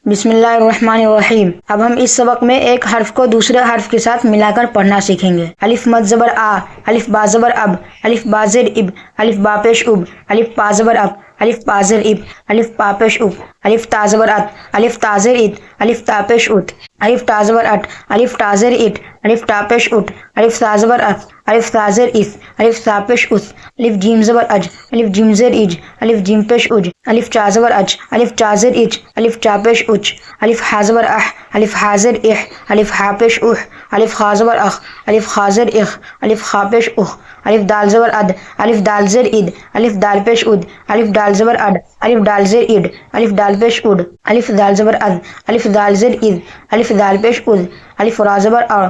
बिस्मिल्लाहिर्रहमानिर्रहीम। अब हम इस सबक में एक हर्फ को दूसरे हर्फ के साथ मिलाकर पढ़ना सीखेंगे। अलिफ मद ज़बर आ, अलिफ बा ज़बर अब, अलिफ बा ज़ेर इब, अलिफ बा पेश उब, अलिफ पा ज़बर अब, अलिफ पा ज़ेर इब, अलिफ पा पेश उब, अलिफ ता ज़बर अत, अलिफ ता ज़ेर इत, अलिफ ता पेश उत, अलिफ ता ज़बर अट, अलिफ ता ज़ेर इट, अलिफ ता पेश उट, अलिफ ता ज़बर अत, अलिफ ता ज़ेर इस, अलिफ ता पेश उस, अलिफ जीम ज़बर अज, अलिफ जीम ज़ेर इज, अलिफ जीम पेश उज, अलिफ चा ज़बर अज, अलिफ चा ज़ेर इज, अलिफ चा पेश उच, अलिफ हा ज़बर अह, अलिफ हा ज़ेर इह, अलिफ हा पेश उह, अलिफ खा ज़बर अख, अलिफ खा ज़ेर इख, अलिफ खा पेश उह, अलिफ दाल ज़बर अद, अलिफ दाल ज़ेर इद, अलिफ दाल पेश उद, अलिफ दाल ज़बर अड, अलिफ दाल ज़ेर इड, अलिफ दाल पेश उड, अलिफ दाल ज़बर अद, अलिफ दाल ज़ेर इद, अलिफ दाल पेश उद, अलिफ रा ज़बर अड़,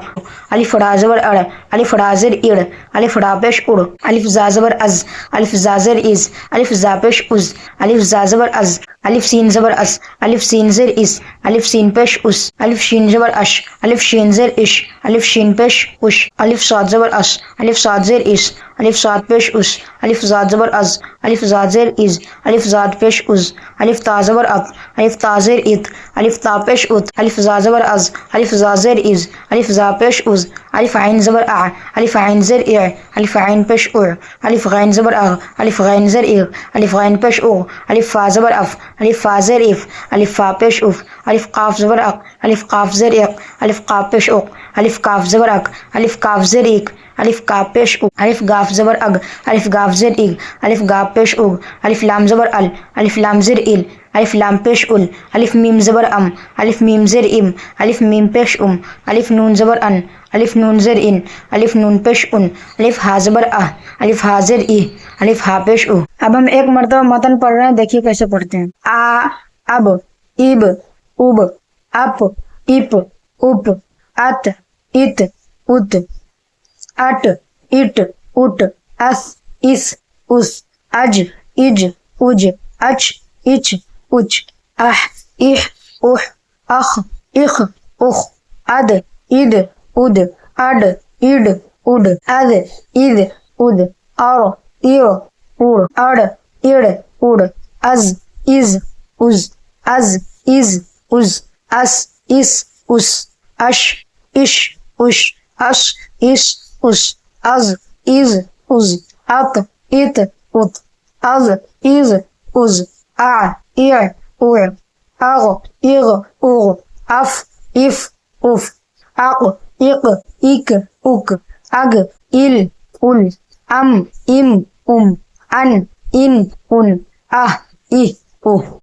अलिफ रा ज़बर अड़, अलिफ रा ज़ेर इड़, अलिफ रा पेश उड़, अलिफ जा ज़बर अज़, अलिफ जा ज़ेर इज़, अलिफ जा पेश उज़, अलिफ जा ज़बर अज़, अलिफ सीन ज़बर अस, अलिफ सीन ज़ेर इस, अलिफ सीन पेश उस, अलिफ शीन ज़बर अश, अलिफ शीन ज़ेर इश, अलिफ शीन पेश उश, अलिफ साद ज़बर अस, अलिफ साद ज़ेर इस, अलिफ साद पेश उस, अलिफ ज़ाद ज़बर अज़, अलिफ ज़ाद ज़ेर इज़, अलिफ ज़ाद पेश उज़, अलिफ ता ज़बर अत, अलिफ ता ज़ेर इत, अलिफ ता पेश उत, अलिफ ज़ा ज़बर अज़, अलिफ ज़ा ज़ेर इज़, अलिफ ज़ा पेश उज़, अलिफ आइन ज़बर आ, अलिफ आइन ज़ेर इ, अलिफ आइन पेश उ, अलिफ गैन ज़बर अ, अलिफ गैन ज़ेर इ, अलिफ गैन पेश उ, अलिफ फा ज़बर अफ, अलिफ फा ज़ेर इफ, अलिफ फा पेश उफ, अलिफ काफ ज़बर अक, अलिफ काफ ज़ेर इक, अलिफ काफ पेश उक, अलिफ काफ ज़बर अक, अलिफ काफ ज़ेर इक, अलिफ काफ पेश उक, अलिफ गाफ ज़बर अग, अलिफ गाफ ज़ेर इग, अलिफ गाफ पेश उग, अलिफ लाम ज़बर अल, अलिफ लाम ज़ेर इल, अलिफ लाम पेश उल, अलिफ मीम ज़बर अम, अलिफ मीम ज़ेर इम, अलिफ मीम पेश अलिफ नून ज़बर अन, अलिफ नून ज़ेर इन, अलिफ नून पेश उन, अलिफ हा ज़बर अह, अलिफ हा ज़ेर इ, अलिफ हा पेश उ। अब हम एक मरतबा मतन पढ़ रहे हैं, देखिए कैसे पढ़ते हैं। आ, अब, इब, उब, अप, इप, उप, अत, इत, उत, अट, इट, उट, अस, इस, उस, अज, इज, उज, अच, इच, उच, अह, इह, उह, अख, इख, उख, अद, इद, उद, अड, इड, उड, अद, इद, उद, अर, इर, उड़, अड़, इड़, उड़, अज, इज, उज, अज, इज, उज, अस, इस, उस, अश, इश, उश, अश, इस, उस, अज, इज, उज, अत, इत, उत, अज, इज, उज, आ, इर, उर, अग, इग, उग, अफ, इफ, उफ, अक, इक, इक, उक, अग, इल, उल, अम, इम, अन, इन, उन, अह, इह, उह।